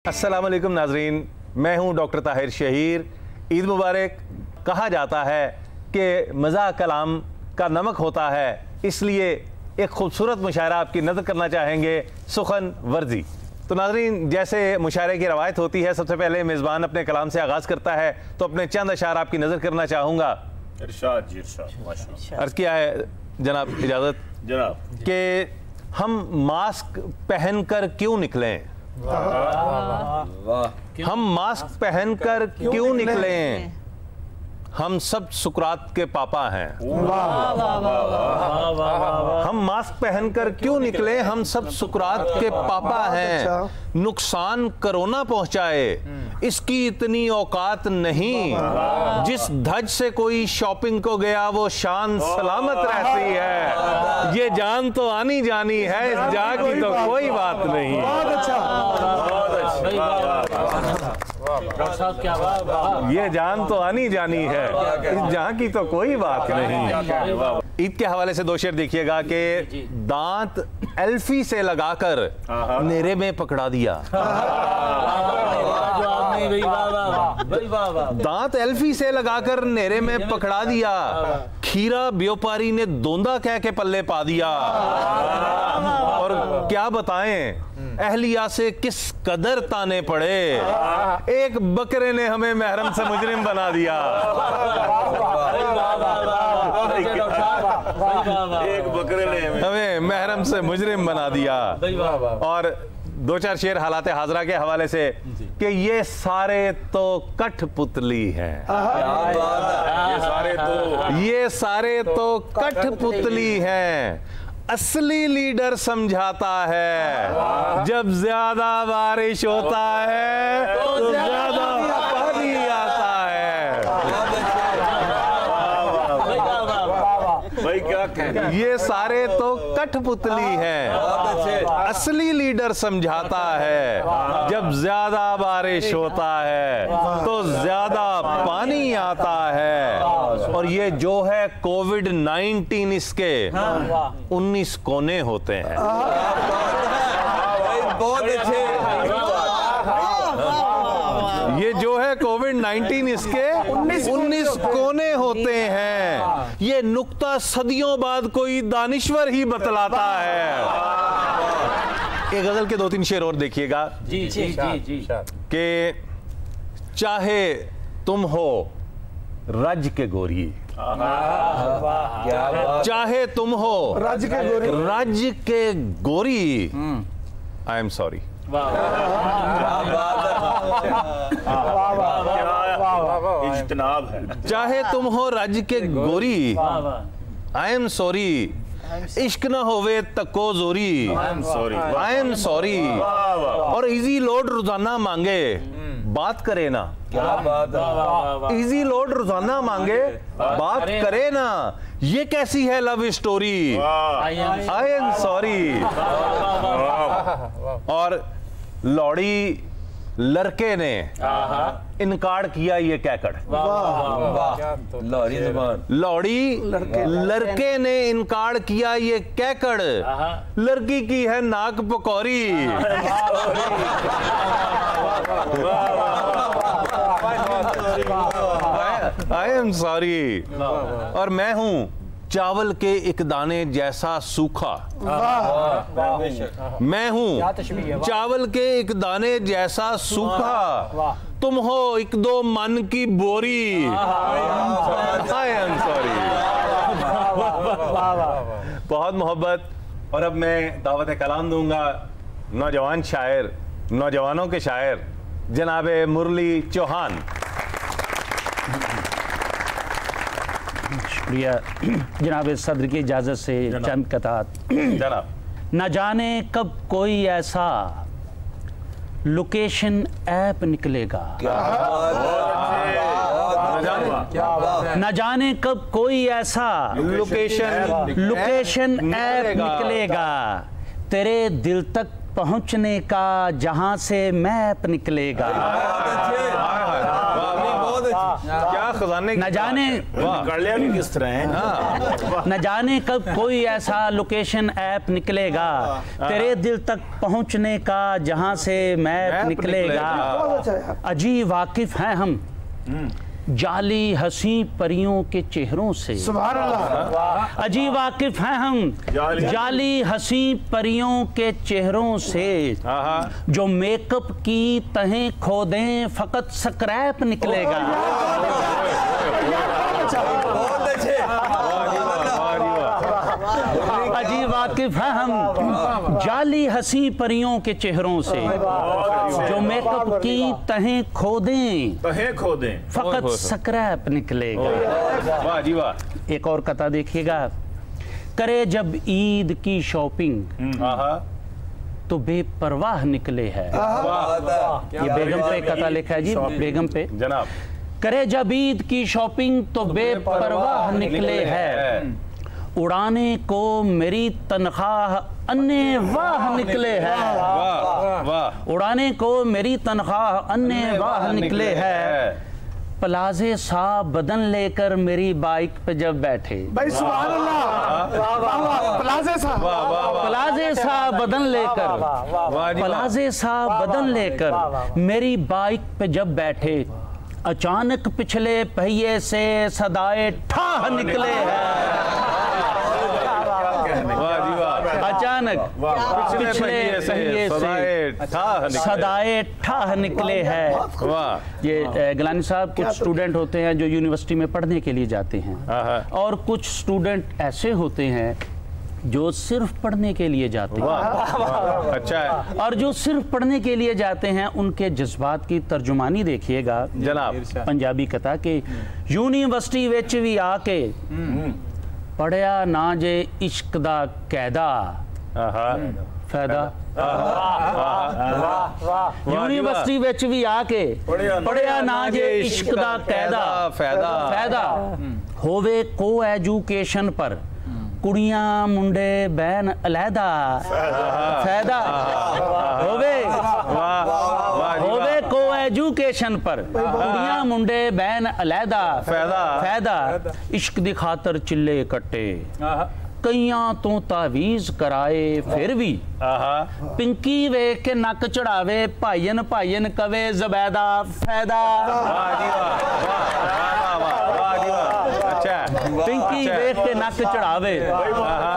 अस्सलाम वालेकुम नाजरीन, मैं हूं डॉक्टर ताहिर शहीर। ईद मुबारक। कहा जाता है कि मज़ा कलाम का नमक होता है, इसलिए एक खूबसूरत मुशायरा आपकी नज़र करना चाहेंगे, सुखन वर्जी। तो नाजरीन, जैसे मुशायरे की रवायत होती है, सबसे पहले मेज़बान अपने कलाम से आगाज़ करता है, तो अपने चंद अशार आपकी नज़र करना चाहूँगा। इरशाद जी, इरशाद। अर्ज़ किया है जनाब, इजाज़त जनाब कि हम मास्क पहनकर क्यों निकलें? हम मास्क पहनकर क्यों निकलें? हम सब सुकरात के पापा हैं। हम मास्क पहनकर क्यों निकले? हम सब सुकरात के पापा हैं। नुकसान कोरोना पहुंचाए, इसकी इतनी औकात नहीं। जिस धज से कोई शॉपिंग को गया, वो शान सलामत रहती है। ये जान तो आनी जानी है, इस जान की तो कोई बात नहीं। ये जान तो आनी जानी है, इस जहां की तो कोई बात नहीं। ईद के हवाले से दो शेर देखिएगा कि दांत एल्फी से लगाकर नेरे में पकड़ा दिया। दांत एल्फी से लगाकर नेरे में पकड़ा दिया। खीरा व्यापारी ने दोंदा कह के पल्ले पा दिया। और क्या बताएं, अहलिया से किस कदर ताने पड़े, एक बकरे ने हमें महरम से मुजरिम बना दिया। एक बकरे ने हमें महरम से मुजरिम बना दिया। और दो चार शेर हालात हाजरा के हवाले से कि ये सारे तो कठपुतली हैं। ये सारे तो कठपुतली हैं। असली लीडर समझाता है, जब ज्यादा बारिश होता है तो ज्यादा पानी आता है। भाई क्या कह, ये सारे तो कठपुतली हैं। असली लीडर समझाता है, जब ज्यादा बारिश होता है तो ज्यादा पानी आता है। और ये जो है कोविड-19, इसके 19 कोने होते हैं। बहुत अच्छे। ये जो है कोविड-19, इसके 19 कोने होते हैं। ये नुक्ता सदियों बाद कोई दानिश्वर ही बतलाता है। एक गजल के दो तीन शेर और देखिएगा कि चाहे तुम हो रज के गोरी, चाहे तुम हो रज के गोरी, आई एम सॉरी। इज्तनाब है। चाहे तुम हो रज के गोरी, आई एम सॉरी। इश्क न होवे तको जोरी, आई एम सॉरी। और इजी लोड रोजाना मांगे, बात करे ना। क्या बात है। इजी लोड रोजाना मांगे, बात करे ना। ये कैसी है love story, I am sorry. और लौड़ी लड़के ने इनकार किया, ये कैकड़। लौड़ी लड़के ने इनकार किया, ये कैकड़। लड़की की है नाक पकौड़ी। I am sorry. और मैं हूं चावल के एक दाने जैसा सूखा। मैं हूं चावल के एक दाने जैसा सूखा। तुम हो एक दो मन की बोरी। I am sorry. बहुत मोहब्बत। और अब मैं दावत कलाम दूंगा नौजवान शायर, नौजवानों के शायर जनाब मुरली चौहान। शुक्रिया जनाब सदर की इजाज़त से चंद कतात। जनाब, न जाने कब कोई ऐसा लोकेशन ऐप निकलेगा, न जाने कब कोई ऐसा लोकेशन ऐप निकलेगा, तेरे दिल तक पहुंचने का जहां से मैप निकलेगा। क्या खजाने की न जाने कर लिया भी किस तरह है। न जाने कब कोई ऐसा लोकेशन ऐप निकलेगा तेरे दिल तक पहुंचने का, जहां से मैप निकलेगा। अजी वाकिफ हैं हम जाली हंसी परियों के चेहरों से। सुभान अल्लाह। अजी वाकिफ हैं हम जाली हंसी परियों के चेहरों से, जो मेकअप की तहें खोदें फकत स्क्रैप निकलेगा। अजी वाकिफ हैं हम जाली हंसी परियों के चेहरों से, जो मेकअप की तहें खोदें फकत स्क्रैप निकलेगा। वाह जी वाह। एक और कथा देखिएगा। करे जब ईद की शॉपिंग तो बेपरवाह निकले है। ये बेगम पे कथा लिखा है जी, बेगम पे जनाब। करे जब ईद की शॉपिंग तो बेपरवाह निकले है, उड़ाने को मेरी तनख्वाह अन्य वाह निकले है। वाह वाह। उड़ाने को मेरी तनख्वाह अन्य वाह निकले है, प्लाजे सा बदन लेकर मेरी बाइक पे जब बैठे। भाई सुभान अल्लाह। प्लाजे सा प्लाजे सा बदन लेकर, प्लाजे सा बदन लेकर मेरी बाइक पे जब बैठे, अचानक पिछले पहिए से सदाए ठाह निकले हैं। अचानक पिछले पहिए से सदाए ठाह निकले हैं। ये गिलानी साहब, कुछ स्टूडेंट होते हैं जो यूनिवर्सिटी में पढ़ने के लिए जाते हैं, और कुछ स्टूडेंट ऐसे होते हैं जो सिर्फ पढ़ने के लिए जाते हैं। अच्छा है। और जो सिर्फ पढ़ने के लिए जाते हैं उनके जज्बात की तर्जुमानी देखिएगा जनाब। पंजाबी कथा के यूनिवर्सिटी विच भी आके पढ़िया ना जे इश्क दा कैदा फायदा। यूनिवर्सिटी विच भी आके पढ़िया ना जे इश्क दा कैदा फायदा। होवे को एजुकेशन पर कुड़ियां मुंडे बहन अलहदा फायदा। होवे को एजुकेशन पर कुड़ियां मुंडे बहन अलहदा फायदा। इश्क दी खातर चिल्ले कट्टे कईयां तो तावीज कराए, फिर भी पिंकी वेख के नक चढ़ावे, भाईयन भाईयन कवे जबैदा फायदा। पिंकी वेख के नक चढ़ावे,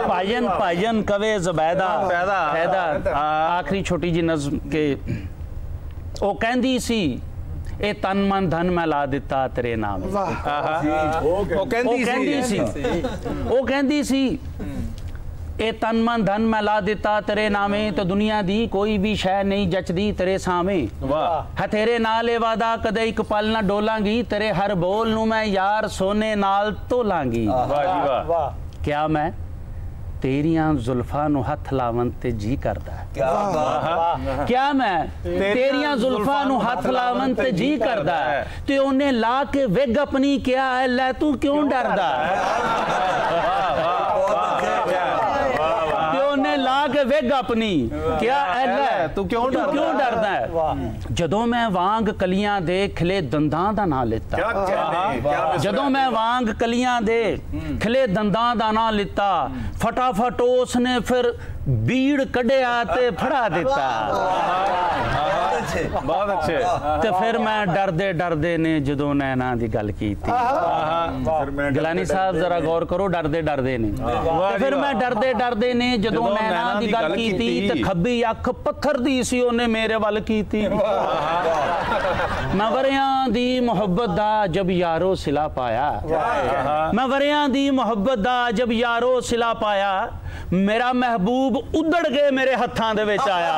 भाईयन भाईयन कवे जबैदा फायदा। आखिरी छोटी जी नज़्म के ओ कहंदी सी, ए तन मन धन मैं ला दिता तेरे नाम। ओ कहंदी सी ए तन मन धन मैं ला दिता तेरे नामे, तो दुनिया दी कोई भी शय नहीं जचदी तेरे सामे। है तेरे नाल ए वादा कदे एक पल ना डोलांगी, तेरे हर बोल नू मैं यार सोने नाल तोलांगी। क्या मैं तेरियां जुल्फां नू हथ लावन ते जी करदा है। क्या मैं तेरियां जुल्फां नू हथ लावन ते जी करदा है, ते ओने ला के विग अपनी क्या है लै तू क्यों डरदा ला के विग अपनी क्या है तू क्यों डरदा है। जदों मैं वांग कलियां दे खिले दंदां दा नां लिता, जदों मैं वांग कलियां दे खिले दंदां दा नां लिता, फटाफट उसने फिर बीड़ कढ़िया ते फड़ा दिता। बहुत अच्छे। ते फिर मैं डरदे डरदे ने जदों नैना दी गल कीती। गिलानी साहब जरा गौर करो, डरदे डरदे ने। ते फिर मैं डरदे डरदे ने जदों नैना दी गल कीती, ते खब्बी अख पत्थर दी सी ओने मेरे वल कीती। मैं वरियां दी मुहब्बत दा जब यारो सिला पाया, मैं वरियां दी मुहब्बत दा जब यारो सिला पाया, मेरा महबूब उधड़ के मेरे हत्थां दे विच आया।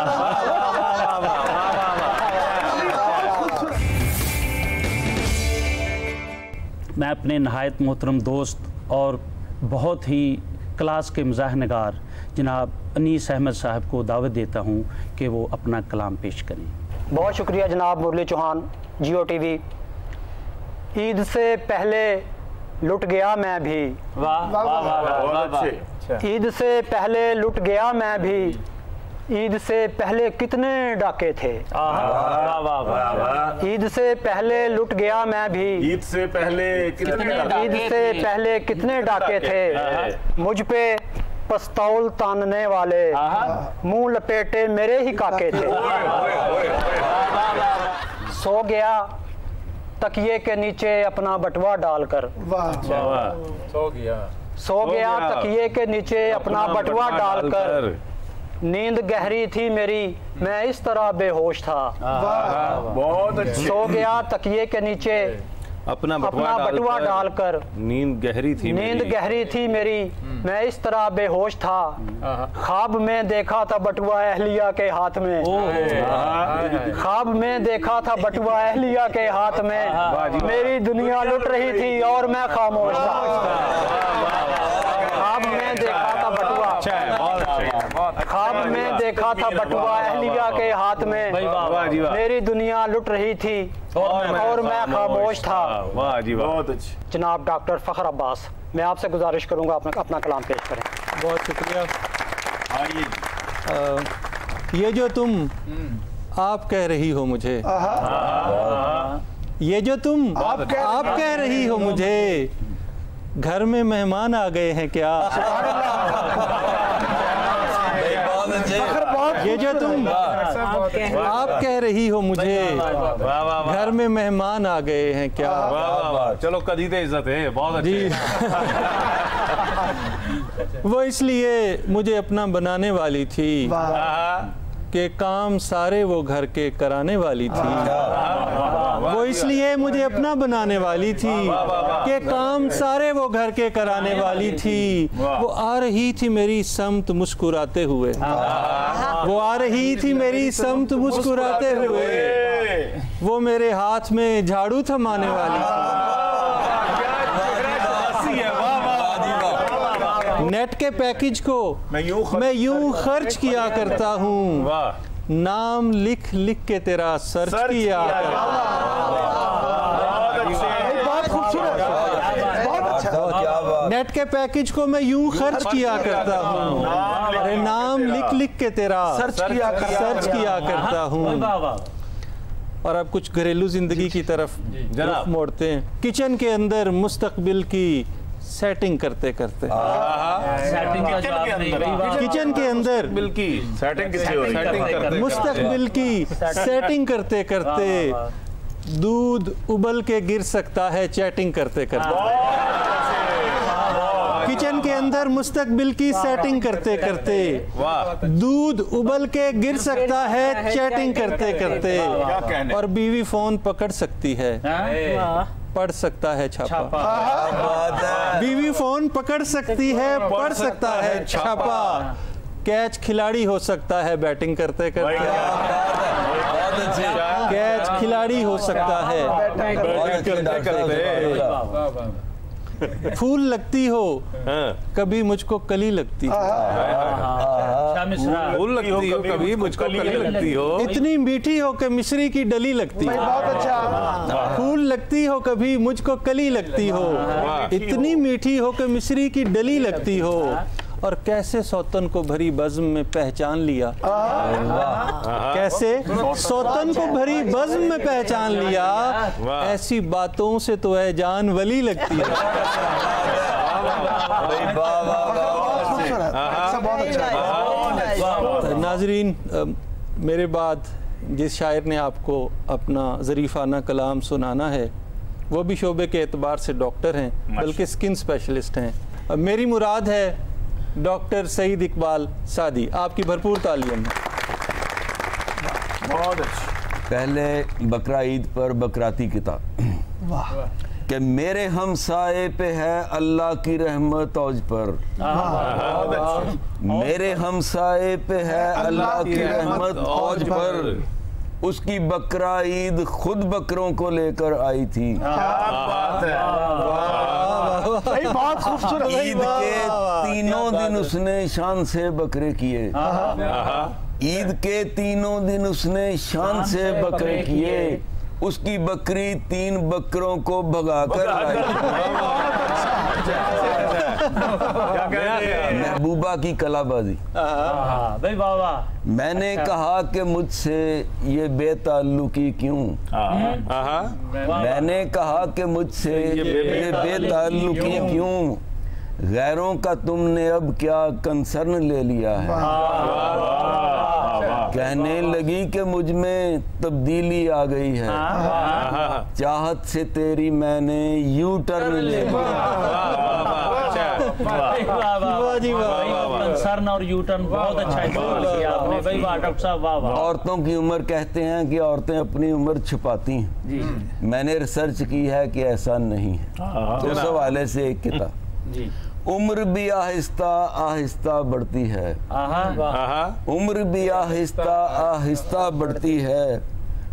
मैं अपने नहायत मोहतरम दोस्त और बहुत ही क्लास के मज़ाह नगार जनाब अनीस अहमद साहब को दावत देता हूँ कि वो अपना कलाम पेश करें। बहुत शुक्रिया जनाब मुरली चौहान, जियो टीवी। ईद से पहले लुट गया मैं भी, ईद से पहले लुट गया मैं भी, ईद से पहले कितने डाके थे। ईद ईद से पहले लुट गया मैं भी। ईद से पहले कितने ईद से पहले कितने डाके थे मुझ पे पस्तौल तानने वाले, मुंह लपेटे मेरे ही काके थे। सो गया तकिए के नीचे अपना बटुआ डालकर, सो गया तकिए के नीचे अपना बटुआ डालकर। नींद गहरी थी मेरी मैं इस तरह बेहोश था। बहुत अच्छी। सो गया तकिए के नीचे अपना बटुआ डालकर। नींद गहरी थी मेरी मैं इस तरह बेहोश था। ख्वाब में देखा था बटुआ अहलिया के हाथ में, ख्वाब में देखा था बटुआ अहलिया के हाथ में। मेरी दुनिया लुट रही थी और मैं खामोश था। ख्वाब में देखा था बटुआ, ख्वाब में देखा था बटुआ अहलिया के हाथ में। मेरी दुनिया लुट रही थी और मैं खामोश था। वाह जी वाह, बहुत अच्छी। जनाब डॉक्टर फ़ख्र अब्बास, मैं आपसे गुजारिश करूंगा अपना कलाम पेश करें। बहुत शुक्रिया। ये जो तुम आप कह रही हो मुझे, ये जो तुम आप कह रही हो मुझे, घर में मेहमान आ गए हैं क्या? ये जो तुम आप कह रही हो मुझे, घर में मेहमान आ गए हैं क्या? चलो कदीदे इज्जत है, बहुत अच्छी। वो इसलिए मुझे अपना बनाने वाली थी कि काम सारे वो घर के कराने वाली थी। वो इसलिए मुझे अपना बनाने वाली थी कि काम सारे वो घर के कराने वाली थी। वो आ रही थी मेरी समत मुस्कुराते हुए, वो आ रही थी मेरी समत मुस्कुराते हुए। वो मेरे हाथ में झाड़ू थमाने वाली थी। नेट के पैकेज को मैं यूं खर्च किया करता हूँ, नाम लिख लिख के तेरा सर्च किया करता हूँ। नेट के पैकेज को मैं यूं खर्च किया करता हूँ, अरे नाम लिख लिख के तेरा सर्च किया करता हूँ। और अब कुछ घरेलू जिंदगी की तरफ रुख मोड़ते हैं। किचन के अंदर मुस्तकबिल की सेटिंग करते करते, किचन के अंदर मुस्तकबिल की सेटिंग करते करते दूध उबल के गिर सकता है चैटिंग करते करते। किचन के अंदर मुस्तकबिल की सेटिंग करते करते दूध उबल के गिर सकता है चैटिंग करते करते। और बीवी फोन पकड़ सकती है, पढ़ सकता है छापा। बीवी फोन पकड़ सकती है, पढ़ सकता है छापा। कैच खिलाड़ी हो सकता है बैटिंग करते करते। कैच खिलाड़ी हो सकता है करते करते। फूल लगती हो कभी मुझको कली लगती हो, फूल लगती हो कभी मुझको कली लगती हो। इतनी मीठी हो कि मिश्री की डली लगती हो। फूल लगती हो कभी मुझको कली लगती हो, इतनी मीठी हो कि मिश्री की डली लगती हो। और कैसे सौतन को भरी बज़्म में पहचान लिया, कैसे सौतन को भरी बज़्म में पहचान लिया। ऐसी बातों से तो है जान वली लगती है। नाजरीन, मेरे बाद जिस शायर ने आपको अपना ज़रीफ़ाना कलाम सुनाना है वो भी शोबे के एतबार से डॉक्टर हैं, बल्कि स्किन स्पेशलिस्ट हैं। मेरी मुराद है डॉक्टर सईद इकबाल सादी। आपकी भरपूर तालियां। बहुत अच्छी। पहले बकरा ईद पर बकराती किताब कि मेरे हमसाए पे है अल्लाह की रहमत औज पर। मेरे हमसाए पे है अल्लाह की रहमत औज पर। उसकी बकरा ईद खुद बकरों को लेकर आई थी। बहुत खूबसूरत। ईद के तीनों दिन उसने शान से बकरे किए। ईद के तीनों दिन उसने शान से बकरे किए। उसकी बकरी 3 बकरों को भगाकर महबूबा की कलाबाजी। भाई वाह वाह। मैंने कहा कि मुझसे ये बेताल्लुकी क्यों, मैंने कहा कि मुझसे ये बेताल्लुकी क्यों, गैरों का तुमने अब क्या कंसर्न ले लिया है। कहने लगी कि मुझ में तब्दीली आ गई है, चाहत से तेरी मैंने यू टर्न ले लिया। कंसर्न और यू टर्न बहुत अच्छा किया आपने भाई, वाह डॉक्टर साहब, वाह वाह। औरतों की उम्र कहते हैं कि औरतें अपनी उम्र छुपाती हैं, मैंने रिसर्च की है कि ऐसा नहीं है। तो उस हवाले से एक किताब, उम्र भी आहिस्ता आहिस्ता बढ़ती है, उम्र भी आहिस्ता आहिस्ता बढ़ती है,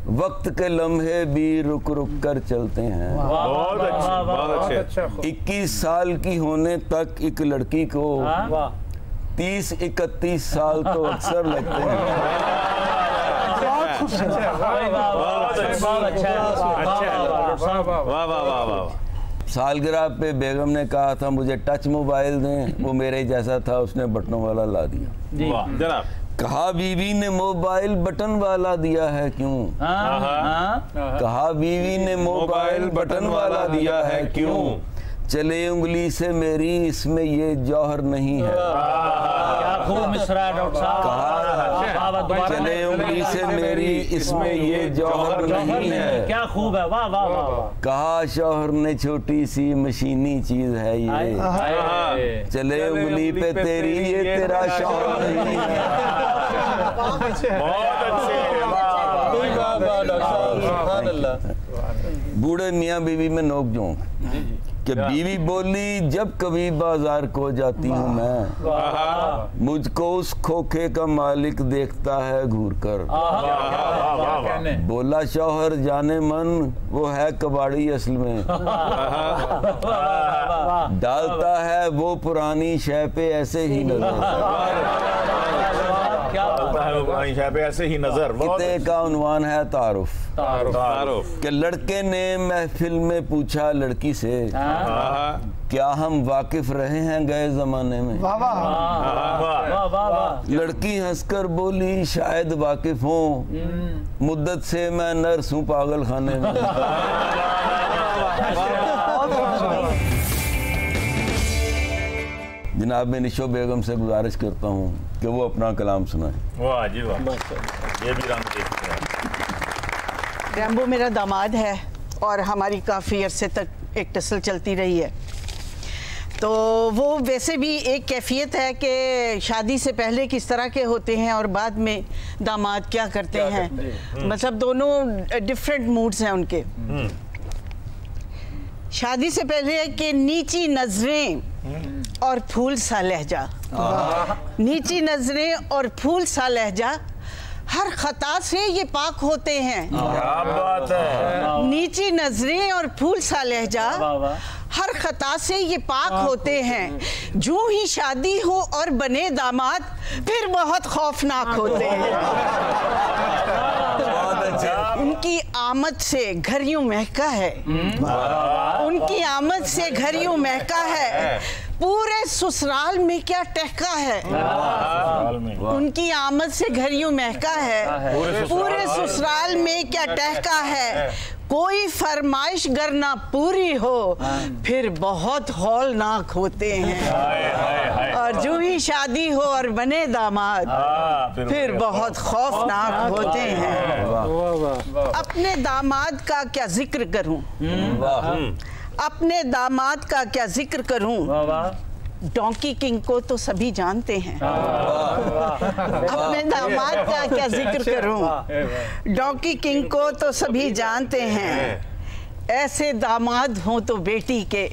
वक्त के लम्हे भी रुक रुक कर चलते हैं। बहुत अच्छे, बहुत अच्छे। 21 साल की होने तक एक लड़की को 30-31 साल तो अक्सर लगते हैं। सालगिरह पे बेगम ने कहा था मुझे टच मोबाइल दें, वो मेरे जैसा था, उसने बटनों वाला ला दिया। जनाब, कहा बीवी ने मोबाइल बटन वाला दिया है क्यों, कहा बीवी ने मोबाइल बटन वाला दिया है क्यों, चले उंगली से मेरी इसमें ये जौहर नहीं है। क्या खूब मिसरा है डॉक्टर साहब, चले उंगली से मेरी इसमें ये जौहर नहीं है। क्या खूब है, वाह वाह वाह। कहा शौहर ने छोटी सी मशीनी चीज है ये, चले उंगली पे तेरी ये तेरा शौहर नहीं है। बूढ़े मियाँ बीवी में नोक जोंक कि बीवी बोली जब कभी बाजार को जाती हूँ मैं, मुझको उस खोखे का मालिक देखता है घूर कर। बोला शौहर जाने मन वो है कबाड़ी असल में, डालता है वो पुरानी शय पे ऐसे ही नजर, ऐसे ही नजर। किते का उन्वान है तारुफ, कि लड़के ने महफिल में पूछा लड़की से क्या हम वाकिफ रहे हैं गए जमाने में। लड़की हंसकर बोली शायद वाकिफ हूँ, मुद्दत से मैं नर्स हूँ पागल खाने में। जनाब मैं निशो बेगम से गुजारिश करता हूँ कि वो अपना कलाम सुनाए। वाह जी वाह, ये भी रंग देखते हैं। रैम्बो मेरा दामाद है और हमारी काफ़ी अरसे तक एक टसल चलती रही है। तो वो वैसे भी एक कैफियत है कि शादी से पहले किस तरह के होते हैं और बाद में दामाद क्या करते हैं, मतलब दोनों डिफरेंट मूड्स हैं उनके। शादी से पहले कि नीची नजरें और फूल सा लहजा, नीची नजरें और फूल सा लहजा, हर खता से ये पाक होते हैं। क्या बात है। नीची नजरें और फूल सा लहजा, हर खता से ये पाक होते हैं। जो ही शादी हो और बने दामाद फिर बहुत खौफनाक होते हैं। उनकी आमद से घर यूं महका है, उनकी आमद से घर यूं महका है, पूरे ससुराल में क्या टहका है। उनकी आमद से घर यूं महका है, पूरे ससुराल में क्या टहका है। कोई फरमाइश गर ना पूरी हो फिर बहुत हौलनाक होते हैं। और जो ही शादी हो और बने दामाद फिर बहुत खौफनाक होते हैं। अपने दामाद का क्या जिक्र करूं, अपने दामाद का क्या जिक्र करूं, डोंकी किंग को तो सभी जानते हैं। अपने दामाद का क्या जिक्र करूं, डोंकी किंग को तो सभी जानते हैं। ऐसे दामाद हों तो बेटी के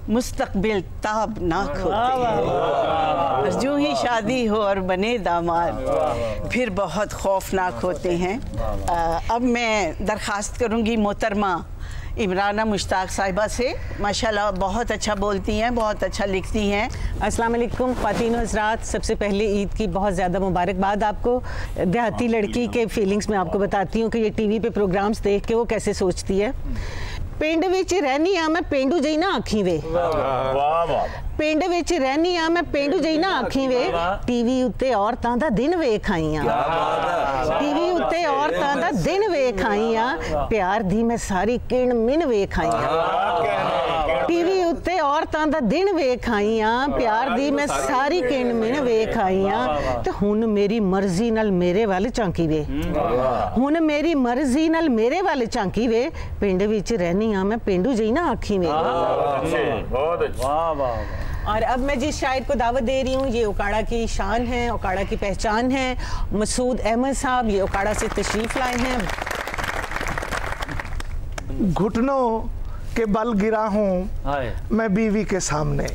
मुस्तकबिल ताबनाक होते हैं। जो ही शादी हो और बने दामाद फिर बहुत खौफनाक होते हैं। अब मैं दरख्वास्त करूंगी मोहतरमा इमराना मुश्ताक साहिबा से। माशाल्लाह बहुत अच्छा बोलती हैं, बहुत अच्छा लिखती हैं। अस्सलाम वालेकुम ख़वातीन हज़रात, सबसे पहले ईद की बहुत ज़्यादा मुबारकबाद आपको। देहाती लड़की के फीलिंग्स में आपको बताती हूँ कि ये टीवी पे प्रोग्राम्स देख के वो कैसे सोचती है। ਪਿੰਡ ਵਿੱਚ ਰਹਿਨੀ ਆ ਮੈਂ ਪੇਂਡੂ ਜਈ ਨਾ ਆਖੀ ਵੇ ਵਾਹ ਵਾਹ ਪਿੰਡ ਵਿੱਚ ਰਹਿਨੀ ਆ ਮੈਂ ਪੇਂਡੂ ਜਈ ਨਾ ਆਖੀ ਵੇ ਟੀਵੀ ਉੱਤੇ ਔਰਤਾਂ ਦਾ ਦਿਨ ਵੇਖ ਆਈ ਆ ਟੀਵੀ ਉੱਤੇ ਔਰਤਾਂ ਦਾ ਦਿਨ ਵੇਖ ਆਈ ਆ ਪਿਆਰ ਦੀ ਮੈਂ ਸਾਰੀ ਕਿਣ ਮਿਣ ਵੇਖ ਆਈ ਆ ਟੀਵੀ ਉੱਤੇ ਔਰਤਾਂ ਦਾ ਦਿਨ ਵੇਖ ਆਈ ਆ ਪਿਆਰ ਦੀ ਮੈਂ ਸਾਰੀ ਕਿਣ ਮਿਣ ਵੇਖ ਆਈ ਆ ਤੇ ਹੁਣ ਮੇਰੀ ਮਰਜ਼ੀ ਨਾਲ ਮੇਰੇ ਵੱਲ ਝਾਂਕੀ ਵੇ ਹੁਣ ਮੇਰੀ ਮਰਜ਼ੀ ਨਾਲ मेरे वाले झांकी वे पिंड विच रहनी हाँ मैं पेंडू जी ना आखी वे बहुत अच्छा वाह वाह। और अब मैं जिस शायर को दावत दे रही हूँ ये ओकाड़ा की शान है ओकाड़ा की पहचान है मसूद अहमद साहब ये ओकाड़ा से तशरीफ लाए हैं। घुटनों के बल गिरा हूँ मैं बीवी के सामने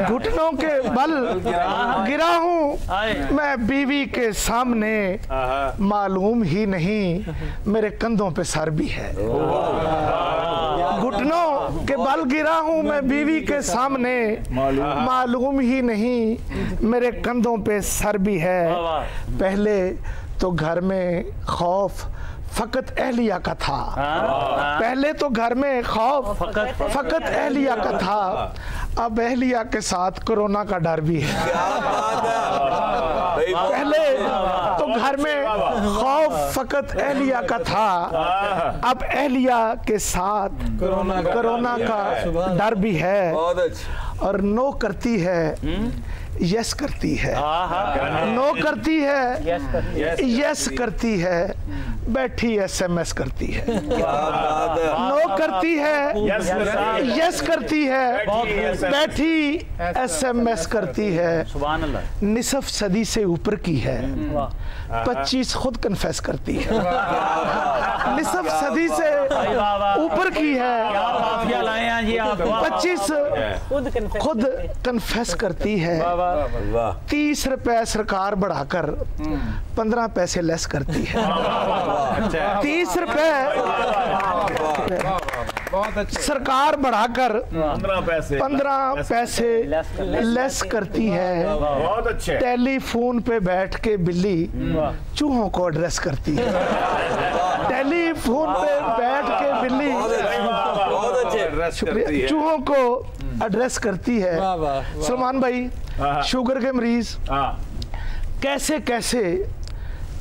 घुटनों के बल गिरा हूँ मैं बीवी के सामने मालूम ही नहीं मेरे कंधों पे सर भी है घुटनों के बल गिरा हूँ मैं बीवी के सामने मालूम ही नहीं मेरे कंधों पे सर भी है पहले तो घर में खौफ फकत अहलिया का था पहले तो घर में खौफ फकत अहलिया का था अब अहलिया के साथ कोरोना का डर भी है पहले तो घर में खौफ फकत अहलिया का था अब अहलिया के साथ कोरोना का डर भी है और नो करती है यस करती है नो करती है यस करती है बैठी SMS करती है नो करती है यस करती है बैठी SMS करती है निसफ सदी से ऊपर की है 25 खुद कन्फेस करती है निसफ सदी से ऊपर की है 25 खुद कन्फेस करती है 30 रुपए सरकार बढ़ाकर 15 पैसे लेस करती है 30 रुपए सरकार बढ़ाकर 15 पैसे लेस करती है बहुत अच्छे टेलीफोन पे बैठ के बिल्ली चूहों को एड्रेस करती है टेलीफोन पे बैठ के बिल्ली चूहों को एड्रेस करती है सलमान भाई शुगर के मरीज कैसे कैसे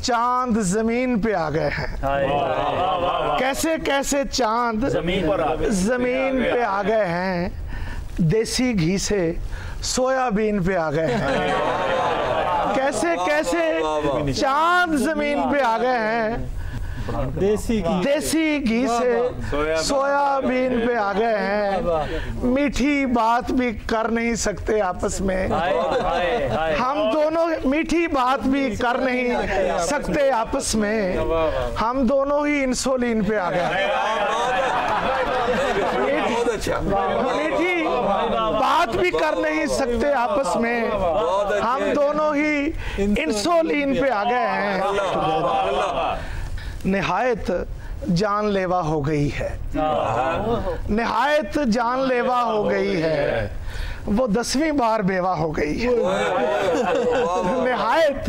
चांद जमीन पे आ गए हैं कैसे कैसे चांद जमीन पे आ गए हैं देसी घी से सोयाबीन पे आ गए हैं कैसे कैसे चांद जमीन पे आ गए हैं देसी घी से सोयाबीन पे आ गए हैं मीठी बात भी कर नहीं सकते आपस में हम दोनों मीठी बात भी कर नहीं सकते आपस में हम दोनों ही इंसुलिन पे आ गए मीठी बात भी कर नहीं सकते आपस में हम दोनों ही इंसुलिन पे आ गए हैं निहायत जानलेवा हो गई है निहायत जानलेवा हो गई है वो 10वीं बार बेवा हो गई है निहायत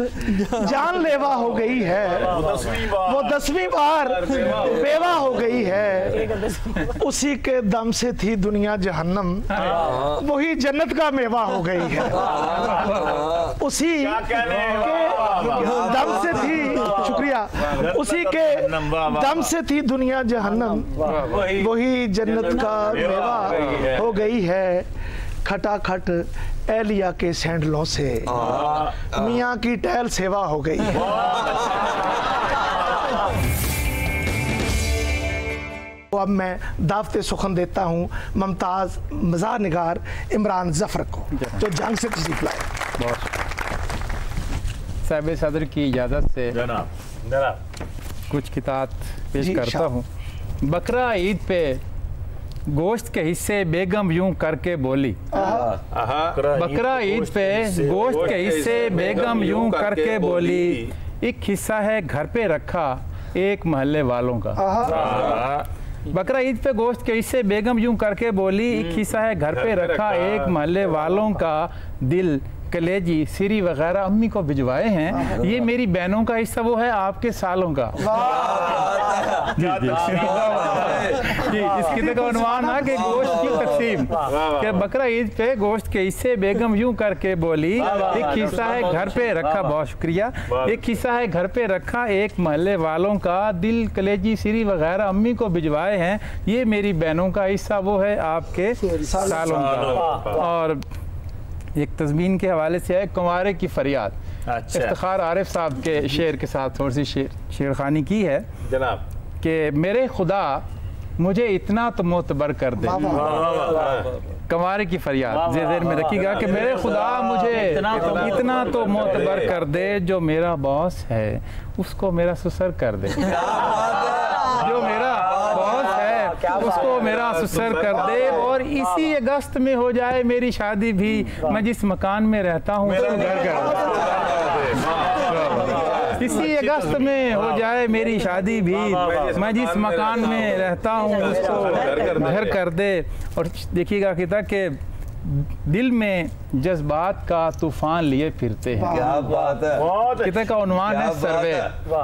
जानलेवा हो गई है वो 10वीं बार बेवा हो गई है उसी के दम से थी दुनिया जहन्नम वही जन्नत का मेवा हो गई है उसी के दम से थी शुक्रिया उसी के दम से थी दुनिया जहन्नम वही जन्नत का मेवा हो गई है खटाखट एलिया के सैंडलों से मियाँ की टहल सेवा हो गई है अब मैं दावते सुखन देता हूँ मुमताज मज़ार निगार इमरान जफर को जो जंग से तशरीफ लाए साहिब सदर की इजाज़त से कुछ किताब पेश करता हूँ। बकरा ईद पे गोश्त के हिस्से बेगम यूं करके बोली बकरा ईद पे गोश्त के हिस्से बेगम यूं करके बोली एक हिस्सा है घर पे रखा एक मोहल्ले वालों का बकरा ईद पे गोश्त के हिस्से बेगम यूं करके बोली एक हिस्सा है घर पे रखा एक मोहल्ले वालों का दिल कलेजी सिरी वगैरह अम्मी को भिजवाए हैं ये मेरी बहनों का हिस्सा वो है आपके सालों का जी, इस किताब का उन्वान है कि गोश्त की तकसीम। कि बकरा ईद पे गोश्त के हिस्से बेगम यूं करके बोली, एक हिस्सा है घर पे रखा, बहुत शुक्रिया, एक हिस्सा है घर पे रखा, एक महल्ले वालों का, दिल कलेजी सिरी वगैरह अम्मी को भिजवाए हैं, ये मेरी बहनों का हिस्सा, वो है आपके सालों का। और एक तज़मीन के हवाले से है कुंवारे की फरियाद। अच्छा। इफ्तिखार आरिफ साहब के शेर के साथ थोड़ी सी शेरखानी की है जनाब कि मेरे खुदा मुझे इतना तो मोतबर कर दे। कुंवारे की फरियाद ज़ेर में रखिएगा कि मेरे खुदा मुझे इतना तो मोतबर कर दे, जो मेरा बॉस है उसको मेरा ससुर कर दे। जो मेरा बॉस है उसको मेरा ससुर कर दे, और इसी अगस्त में हो जाए मेरी शादी भी, मैं जिस मकान में रहता हूँ उसको घर कर दे। इसी अगस्त में हो जाए मेरी शादी भी, मैं जिस मकान में रहता हूँ उसको घर कर दे। और देखिएगा कि दिल में जज्बात का तूफान लिए फिरते हैं। क्या बात है। किताब का उन्वान है सर्वे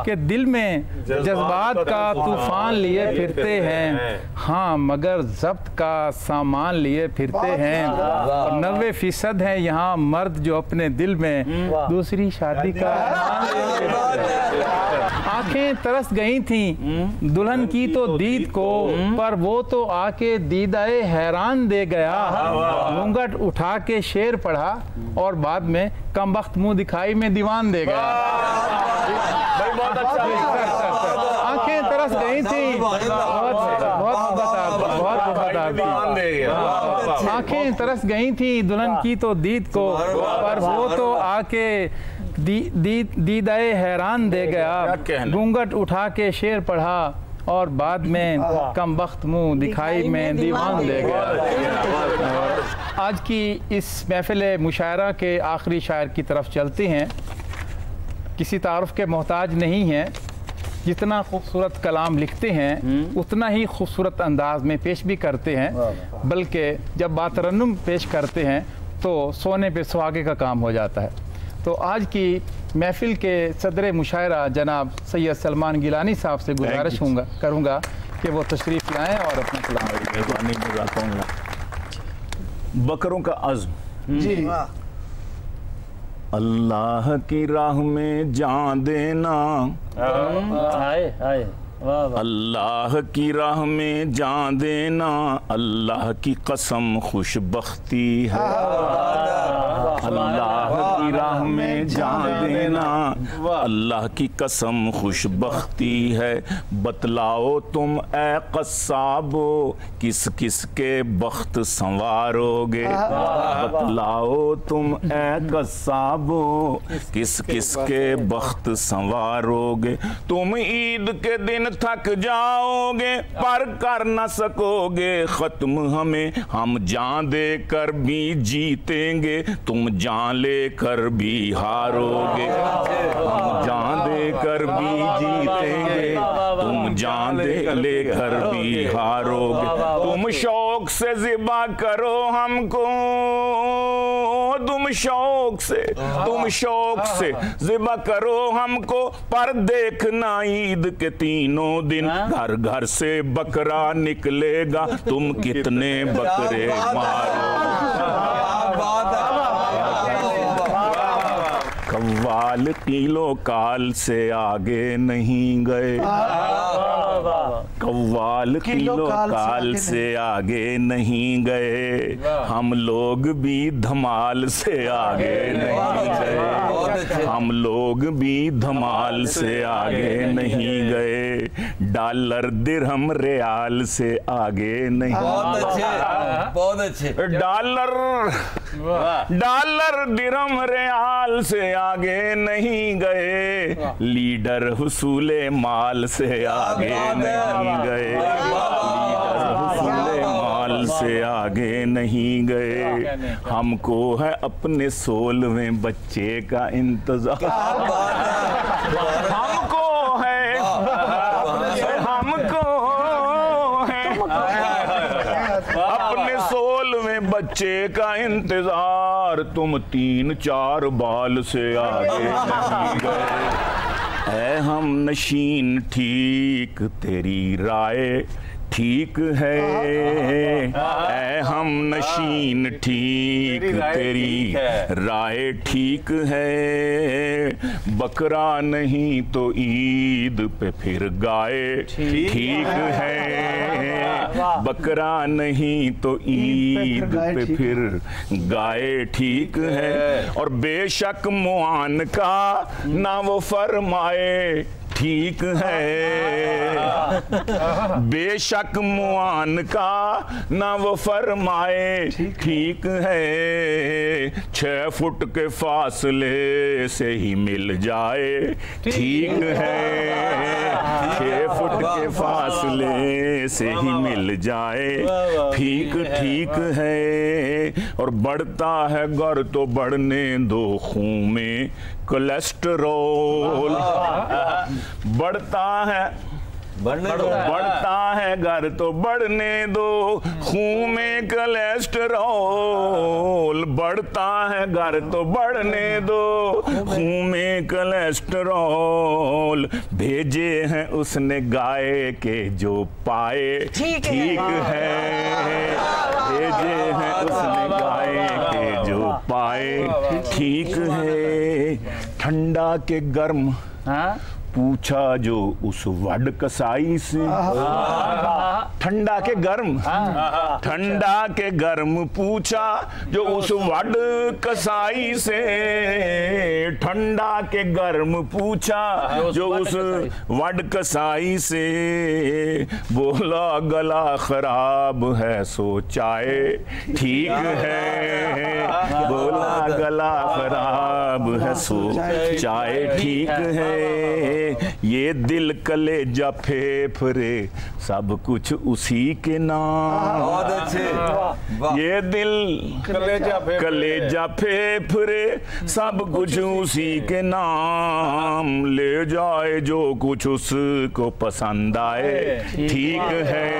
कि दिल में जज्बात का तूफान लिए फिरते हैं, हाँ मगर जब्त का सामान लिए फिरते हैं। और 90% हैं यहाँ मर्द जो अपने दिल में दूसरी शादी का। आंखें तरस गई थी दुल्हन की तो दीद को, पर वो तो आके दीदाए हैरान दे गया। घूंघट उठा के शेर पढ़ा और बाद में कमबख्त मुंह दिखाई में दीवान दे गया। बहुत अच्छा। आंखें तरस गई थी, आंखें तरस गई थी दुल्हन की तो दीद को, पर वो तो आके दीदाए हैरान दे गया। घूंघट उठा के शेर पढ़ा और बाद में कमबख्त मुंह दिखाई में दीवान दे गया। आज की इस महफिल मुशायरा के आखिरी शायर की तरफ चलते हैं। किसी तारुफ के मोहताज नहीं हैं, जितना खूबसूरत कलाम लिखते हैं उतना ही खूबसूरत अंदाज में पेश भी करते हैं, बल्कि जब बात तरन्नुम पेश करते हैं तो सोने पे सुहागे का काम हो जाता है। तो आज की महफिल के सदर मुशायरा जनाब सैयद सलमान गिलानी साहब से गुजारिश करूँगा कि वो तशरीफ़ लाएँ और अपना कलाम। बकरों का अज़्म जी अल्लाह की राह में जान देना, अल्लाह की राह में जान देना, अल्लाह की कसम खुशबख्ती है। अल्लाह की राह में जान देना, अल्लाह की कसम खुशबख्ती है। बतलाओ तुम ए कस्साबो किस किस के बख्त संवारोगे। बतलाओ तुम ए कस्साबो किस किस के बख्त संवारोगे। तुम ईद के दिन थक जाओगे पर कर न सकोगे खत्म हमें, हम जान दे कर भी जीतेंगे, तुम जान ले कर भी हारोगे। हम जान दे कर भी जीतेंगे, तुम जान दे लेकर भी हारोगे। तुम शौक से ज़िबा करो हमको, तुम शौक से ज़िबा करो हमको, पर देखना ईद के तीनों दिन घर घर से बकरा निकलेगा, तुम कितने बकरे मारोगे। कव्वाल किलो काल से आगे नहीं गए, कव्वाल किलो काल से आगे नहीं गए, हम लोग भी धमाल से आगे नहीं गए, हम लोग भी धमाल से आगे नहीं गए। डॉलर दिरहम रियाल से आगे नहीं। बहुत अच्छे। डॉलर दिरहम रियाल से आगे नहीं गए, लीडर हुसूले माल से आगे नहीं गए, लीडर हुसूले माल से आगे नहीं गए। हमको है अपने 16वें बच्चे का इंतजार, हमको है अपने 16वें बच्चे का इंतजार, तुम 3-4 बाल से आगे नहीं गए। ऐ हम नशीन ठीक तेरी राय ठीक है, ऐ हम नशीन ठीक तेरी राय ठीक है, बकरा नहीं तो ईद पे फिर गाय ठीक है, बकरा नहीं तो ईद पे फिर गाय ठीक है, और बेशक मुआन का ना वो फरमाए ठीक है, बेशक मुआन का ना वो फरमाए ठीक है, 6 फुट के फासले से ही मिल जाए ठीक है, 6 फुट के फासले से ही मिल जाए ठीक ठीक है, और बढ़ता है गर तो बढ़ने दो खून में कोलेस्ट्रॉल, बढ़ता है घर तो बढ़ने दो खून में कोलेस्ट्रॉल, बढ़ता है घर तो बढ़ने दो खून में कोलेस्ट्रॉल, भेजे हैं उसने गाय के जो पाए ठीक है, भेजे हैं उसने गाय के जो पाए ठीक है, ठंडा के गर्म पूछा जो उस वड कसाई से, ठंडा के गर्म, ठंडा के गर्म पूछा जो उस वड कसाई से, ठंडा के गर्म पूछा जो उस वड कसाई से, बोला गला खराब है सो चाय ठीक है, बोला गला खराब है सो चाय ठीक है, ये दिल कलेजा फेफड़े सब कुछ उसी के नाम, बहुत अच्छे, ये दिल कलेजा फेफड़े सब कुछ उसी के नाम, ले जाए जो कुछ उसको पसंद आए ठीक है,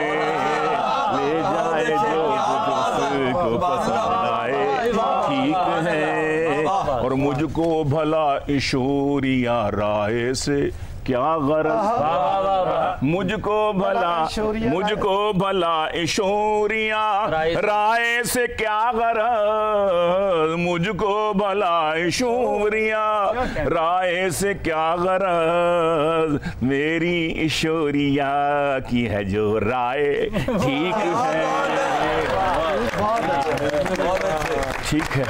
ले जाए जो कुछ उसको पसंद आए ठीक है, और मुझको भला ईशोरिया राय से क्या गरज, मुझको भला ईशोरिया राय से क्या गरज, मुझको भला ईशोरिया राय से क्या गरज, मेरी ईशोरिया की है जो राय ठीक है, ठीक है,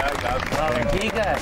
ठीक है।